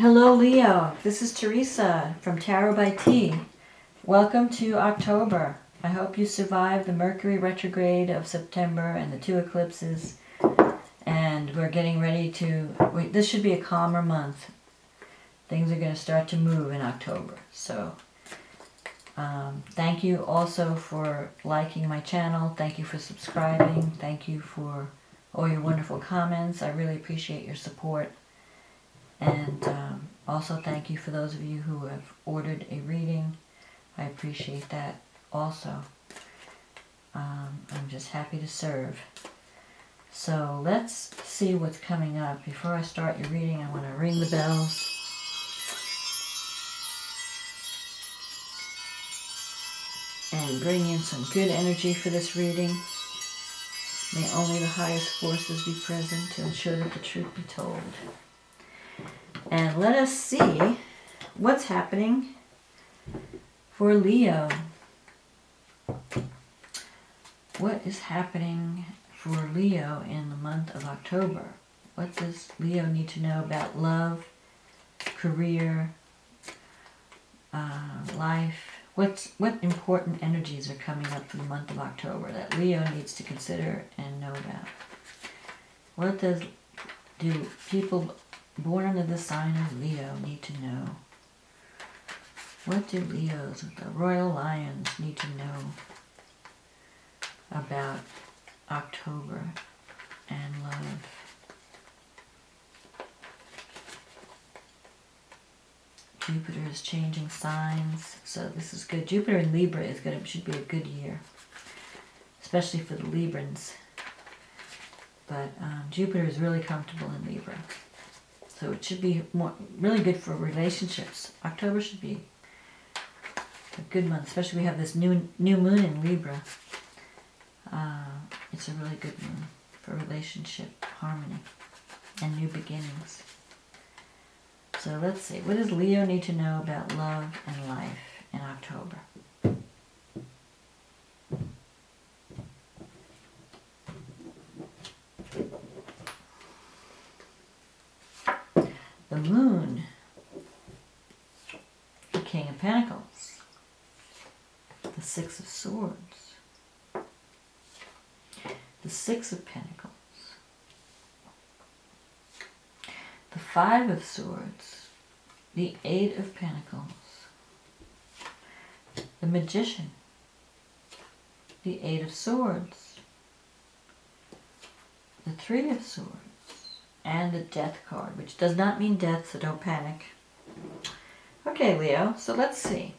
Hello Leo, this is Teresa from Tarot by T. Welcome to October. I hope you survived the Mercury Retrograde of September and the 2 eclipses. And we're getting ready to... this should be a calmer month. Things are going to start to move in October. So, thank you also for liking my channel. Thank you for subscribing. Thank you for all your wonderful comments. I really appreciate your support. And also thank you for those of you who have ordered a reading. I appreciate that also. I'm just happy to serve. So let's see what's coming up. Before I start your reading, I want to ring the bells. And bring in some good energy for this reading. May only the highest forces be present to ensure that the truth be told. And let us see what's happening for Leo. What is happening for Leo in the month of October? What does Leo need to know about love, career, life? What important energies are coming up for the month of October that Leo needs to consider and know about? What do people born under the sign of Leo need to know? What do Leos with the Royal Lions need to know about October and love? Jupiter is changing signs, so this is good. Jupiter in Libra should be a good year, especially for the Librans. But Jupiter is really comfortable in Libra. So it should be really good for relationships. October should be a good month, especially we have this new moon in Libra. It's a really good moon for relationship harmony and new beginnings. So let's see. What does Leo need to know about love and life in October? The Moon, the King of Pentacles, the Six of Swords, the Six of Pentacles, the Five of Swords, the Eight of Pentacles, the Magician, the Eight of Swords, the Three of Swords, and the Death card, which does not mean death, so don't panic. Okay, Leo, so let's see.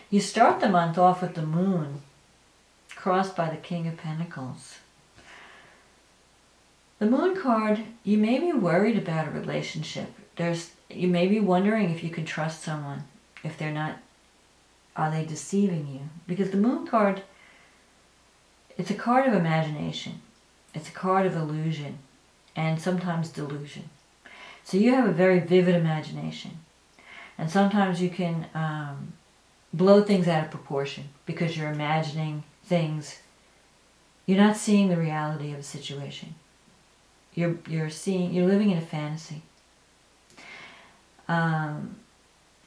You start the month off with the Moon crossed by the King of Pentacles. The Moon card, you may be worried about a relationship. You may be wondering if you can trust someone, if they're not, are they deceiving you? Because the Moon card, it's a card of imagination. It's a card of illusion. And sometimes delusion. So you have a very vivid imagination. And sometimes you can blow things out of proportion because you're imagining things. You're not seeing the reality of a situation. You're living in a fantasy.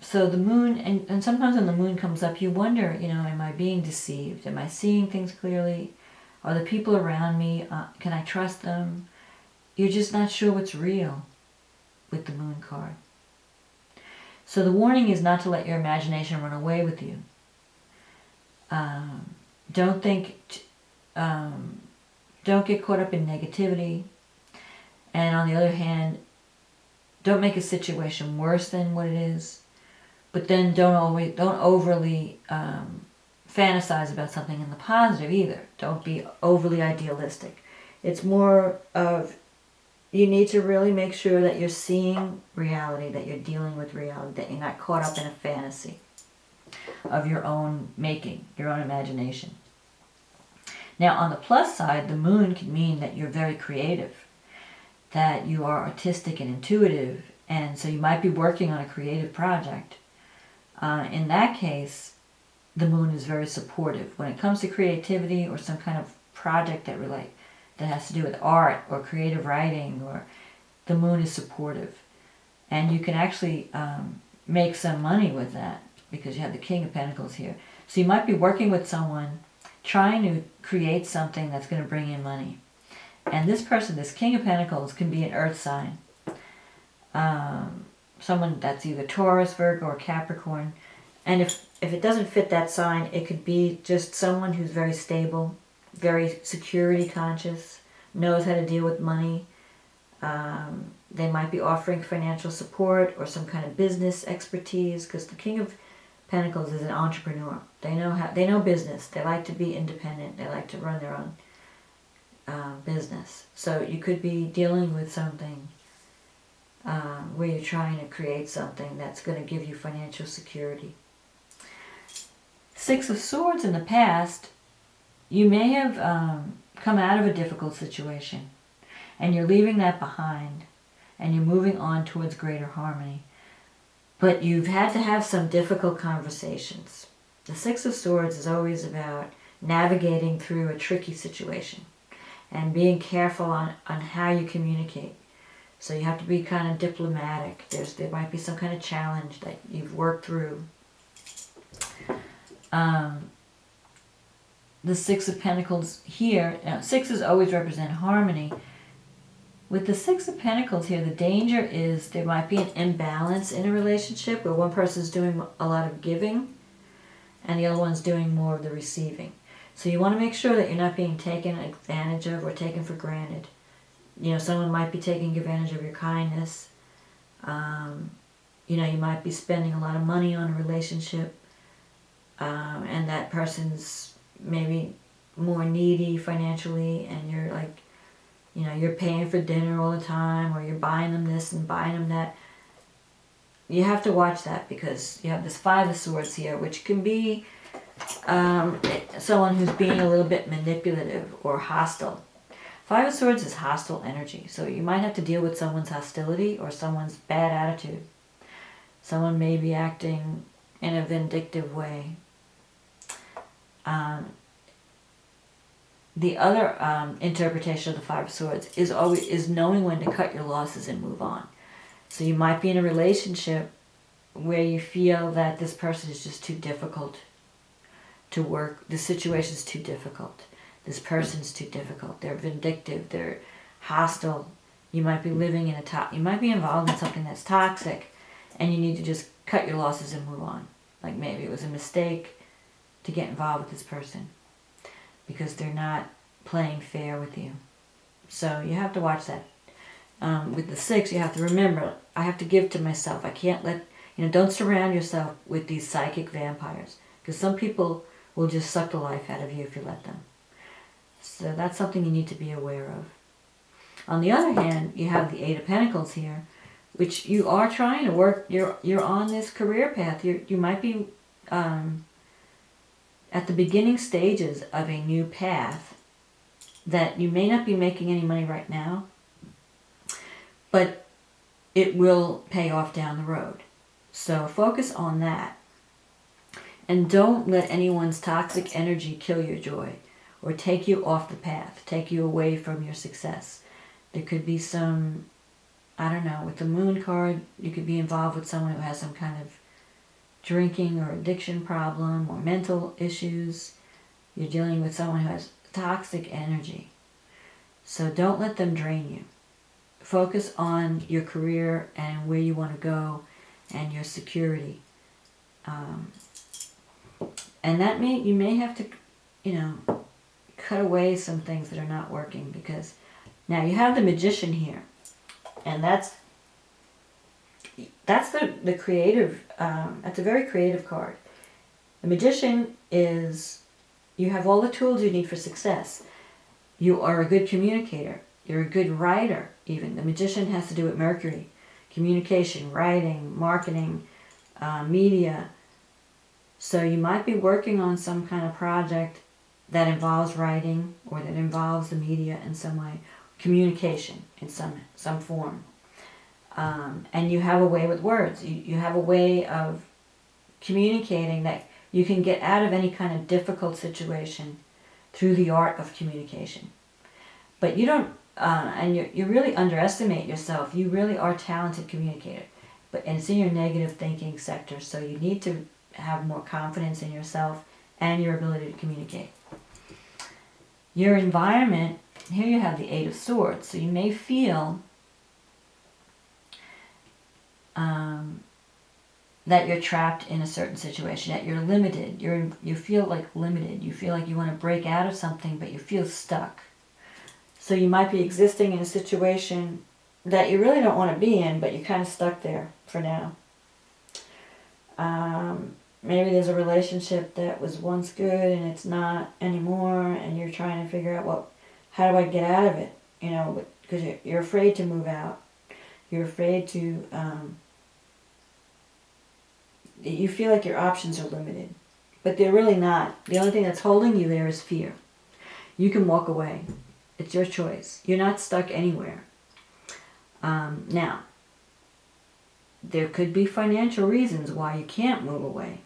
So the moon, and sometimes when the moon comes up, you wonder, am I being deceived? Am I seeing things clearly? Are the people around me, can I trust them? You're just not sure what's real with the Moon card. So the warning is not to let your imagination run away with you. Don't get caught up in negativity. And on the other hand, don't make a situation worse than what it is. But then don't overly fantasize about something in the positive either. Don't be overly idealistic. It's more of, you need to really make sure that you're seeing reality, that you're dealing with reality, that you're not caught up in a fantasy of your own making, your own imagination. Now, on the plus side, the Moon can mean that you're very creative, that you are artistic and intuitive, and so you might be working on a creative project. In that case, the Moon is very supportive. When it comes to creativity or some kind of project that has to do with art or creative writing, or the Moon is supportive. And you can actually make some money with that because you have the King of Pentacles here. So you might be working with someone trying to create something that's going to bring in money. And this person, this King of Pentacles, can be an earth sign. Someone that's either Taurus, Virgo, or Capricorn. And if it doesn't fit that sign, it could be just someone who's very stable, very security conscious, knows how to deal with money. They might be offering financial support or some kind of business expertise, because the King of Pentacles is an entrepreneur. They know business. They like to be independent. They like to run their own business. So you could be dealing with something where you're trying to create something that's going to give you financial security. Six of Swords in the past, you may have come out of a difficult situation and you're leaving that behind and you're moving on towards greater harmony. But you've had to have some difficult conversations. The Six of Swords is always about navigating through a tricky situation and being careful on how you communicate. So you have to be kind of diplomatic. There might be some kind of challenge that you've worked through. The Six of Pentacles here, sixes always represent harmony. With the Six of Pentacles here, the danger is there might be an imbalance in a relationship where one person's doing a lot of giving and the other one's doing more of the receiving. So you want to make sure that you're not being taken advantage of or taken for granted. You know, someone might be taking advantage of your kindness. You know, you might be spending a lot of money on a relationship and that person's maybe more needy financially and you're like, you know, you're paying for dinner all the time or you're buying them this and buying them that. You have to watch that because you have this Five of Swords here, which can be someone who's being a little bit manipulative or hostile. Five of Swords is hostile energy, so you might have to deal with someone's hostility or someone's bad attitude. Someone may be acting in a vindictive way. The other interpretation of the Five of Swords is knowing when to cut your losses and move on. So you might be in a relationship where you feel that this person is just too difficult to work. The situation's too difficult. This person's too difficult. They're vindictive. They're hostile. You might be living in you might be involved in something that's toxic, and you need to just cut your losses and move on. Like maybe it was a mistake to get involved with this person because they're not playing fair with you. So you have to watch that. With the Six, you have to remember, I have to give to myself. I can't let, don't surround yourself with these psychic vampires because some people will just suck the life out of you if you let them. So that's something you need to be aware of. On the other hand, you have the Eight of Pentacles here, which you are trying to work. You're on this career path. You might be at the beginning stages of a new path that you may not be making any money right now, but it will pay off down the road. So focus on that. And don't let anyone's toxic energy kill your joy or take you off the path, take you away from your success. There could be some, I don't know, with the Moon card, you could be involved with someone who has some kind of drinking or addiction problem or mental issues. You're dealing with someone who has toxic energy. So don't let them drain you. Focus on your career and where you want to go and your security. And that you may have to, cut away some things that are not working because now you have the Magician here. And that's the creative, that's a very creative card. The Magician is, you have all the tools you need for success. You are a good communicator. You're a good writer, even. The Magician has to do with Mercury. Communication, writing, marketing, media. So you might be working on some kind of project that involves writing or that involves the media in some way. Communication in some form. And you have a way with words. You have a way of communicating that you can get out of any kind of difficult situation through the art of communication. But you don't, and you really underestimate yourself. You really are a talented communicator. and it's in your negative thinking sector, so you need to have more confidence in yourself and your ability to communicate. Your environment, here you have the Eight of Swords, so you may feel that you're trapped in a certain situation, that you're limited. You feel like limited. You feel like you want to break out of something, but you feel stuck. So you might be existing in a situation that you really don't want to be in, but you're kind of stuck there for now. Maybe there's a relationship that was once good and it's not anymore, and you're trying to figure out, how do I get out of it? Because you're afraid to move out. You're afraid to, you feel like your options are limited, but they're really not. The only thing that's holding you there is fear. You can walk away. It's your choice. You're not stuck anywhere. Now, there could be financial reasons why you can't move away.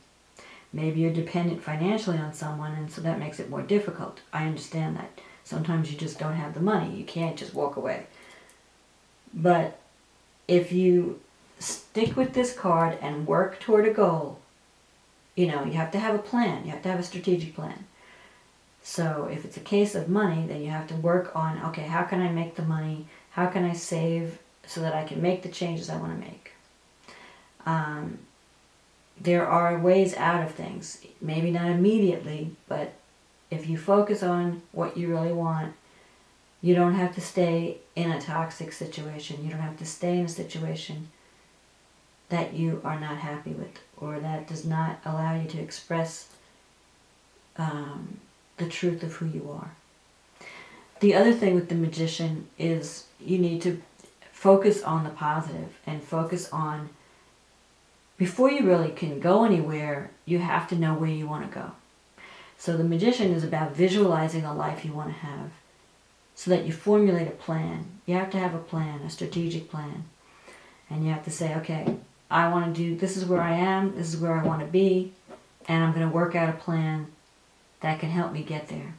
Maybe you're dependent financially on someone, and so that makes it more difficult. I understand that. Sometimes you just don't have the money. You can't just walk away. But if you stick with this card and work toward a goal, you have to have a plan. You have to have a strategic plan. So if it's a case of money, then you have to work on, okay, how can I make the money? How can I save so that I can make the changes I want to make? There are ways out of things. Maybe not immediately, but if you focus on what you really want, you don't have to stay in a toxic situation. You don't have to stay in a situation that you are not happy with, or that does not allow you to express the truth of who you are. The other thing with the Magician is you need to focus on the positive and focus on, before you really can go anywhere, you have to know where you want to go. So the Magician is about visualizing a life you want to have so that you formulate a plan. You have to have a plan, a strategic plan. And you have to say, okay, I want to do, this is where I am, this is where I want to be, and I'm going to work out a plan that can help me get there.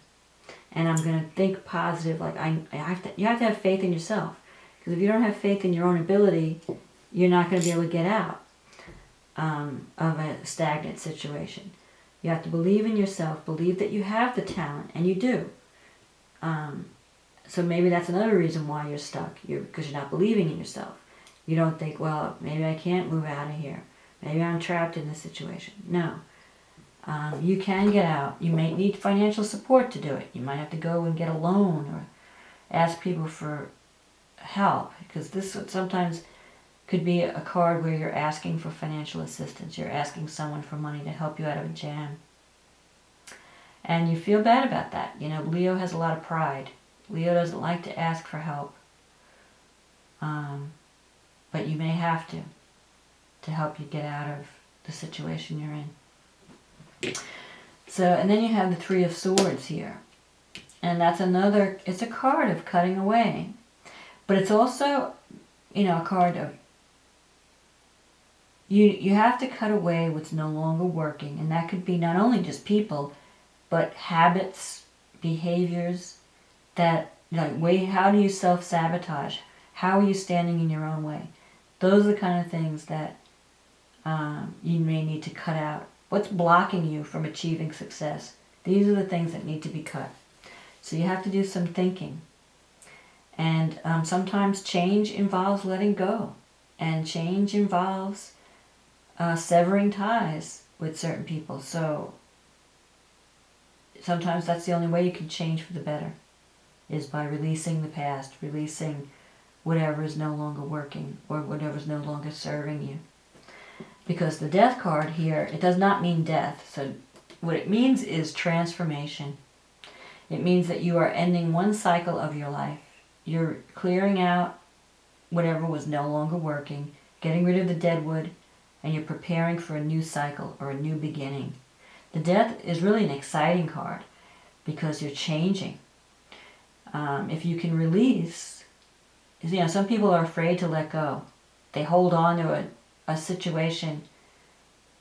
And I'm going to think positive, like you have to have faith in yourself. Because if you don't have faith in your own ability, you're not going to be able to get out of a stagnant situation. You have to believe in yourself, believe that you have the talent, and you do. So maybe that's another reason why you're stuck, because you're not believing in yourself. You don't think, well, maybe I can't move out of here. Maybe I'm trapped in this situation. No. You can get out. You may need financial support to do it. You might have to go and get a loan or ask people for help, because this sometimes could be a card where you're asking for financial assistance. You're asking someone for money to help you out of a jam. And you feel bad about that. Leo has a lot of pride. Leo doesn't like to ask for help. But you may have to help you get out of the situation you're in. So, and then you have the Three of Swords here. And that's it's a card of cutting away. But it's also, a card of, you have to cut away what's no longer working. And that could be not only just people, but habits, behaviors that, how do you self-sabotage? How are you standing in your own way? Those are the kind of things that you may need to cut out. What's blocking you from achieving success? These are the things that need to be cut. So you have to do some thinking. And sometimes change involves letting go. And change involves severing ties with certain people. So sometimes that's the only way you can change for the better, is by releasing the past, releasing whatever is no longer working or whatever is no longer serving you. Because the Death card here, it does not mean death. So what it means is transformation. It means that you are ending one cycle of your life. You're clearing out whatever was no longer working, getting rid of the dead wood, and you're preparing for a new cycle or a new beginning. The Death is really an exciting card because you're changing. If you can release, some people are afraid to let go. They hold on to a situation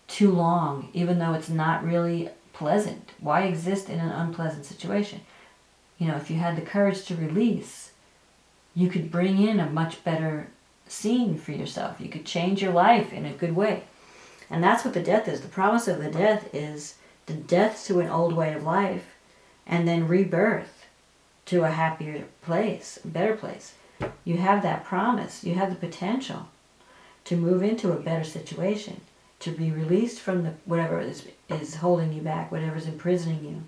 too long, even though it's not really pleasant. Why exist in an unpleasant situation? If you had the courage to release, you could bring in a much better scene for yourself. You could change your life in a good way. And that's what the death is. The promise of the death is the death to an old way of life and then rebirth to a happier place, a better place. You have that promise. You have the potential to move into a better situation, to be released from the whatever is holding you back, whatever is imprisoning you.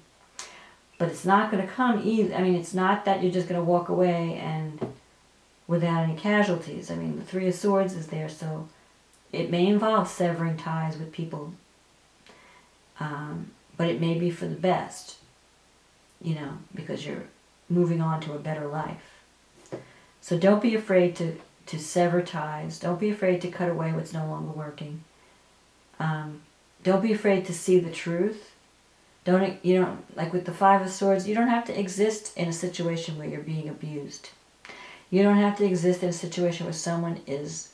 But it's not going to come easy. I mean, it's not that you're just going to walk away and without any casualties. I mean, the Three of Swords is there, so it may involve severing ties with people, but it may be for the best, because you're moving on to a better life. So don't be afraid to sever ties. Don't be afraid to cut away what's no longer working. Don't be afraid to see the truth. Like with the Five of Swords, you don't have to exist in a situation where you're being abused. You don't have to exist in a situation where someone is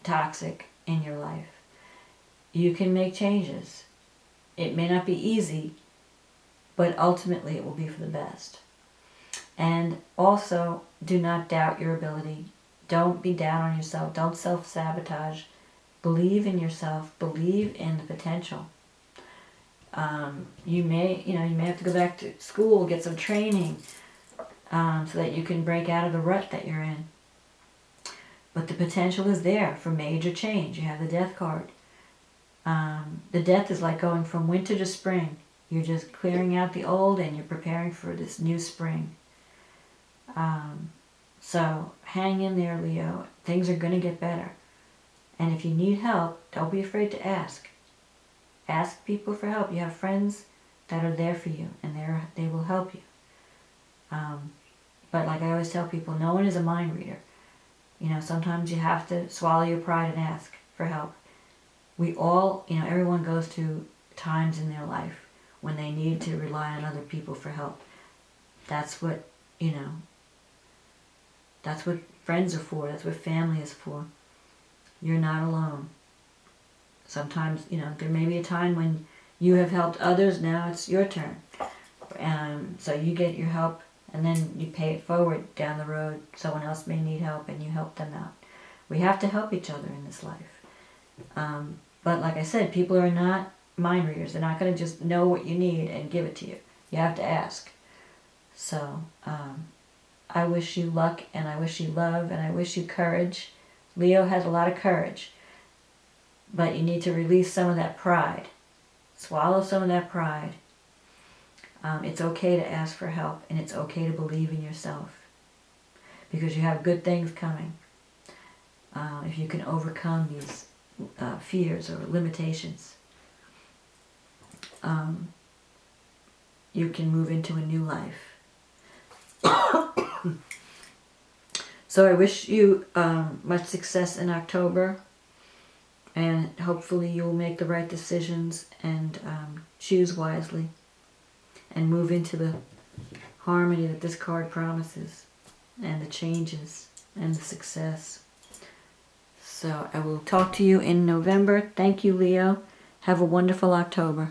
toxic in your life. You can make changes. It may not be easy, but ultimately it will be for the best. And also, do not doubt your ability. Don't be down on yourself. Don't self-sabotage. Believe in yourself. Believe in the potential. You may have to go back to school, get some training, so that you can break out of the rut that you're in. But the potential is there for major change. You have the Death card. The Death is like going from winter to spring. You're just clearing out the old and you're preparing for this new spring. So hang in there, Leo. Things are going to get better. And if you need help, don't be afraid to ask. Ask people for help. You have friends that are there for you, and they will help you. But like I always tell people, no one is a mind reader. Sometimes you have to swallow your pride and ask for help. We all, everyone goes through times in their life when they need to rely on other people for help. That's what, that's what friends are for. That's what family is for. You're not alone. Sometimes, there may be a time when you have helped others, now it's your turn. So you get your help, and then you pay it forward down the road. Someone else may need help, and you help them out. We have to help each other in this life. But like I said, people are not mind readers. They're not going to just know what you need and give it to you. You have to ask. So, I wish you luck, and I wish you love, and I wish you courage. Leo has a lot of courage. But you need to release some of that pride. Swallow some of that pride. It's okay to ask for help, and it's okay to believe in yourself. Because you have good things coming. If you can overcome these fears or limitations, you can move into a new life. So I wish you much success in October. And hopefully you'll make the right decisions and choose wisely and move into the harmony that this card promises and the changes and the success. So I will talk to you in November. Thank you, Leo. Have a wonderful October.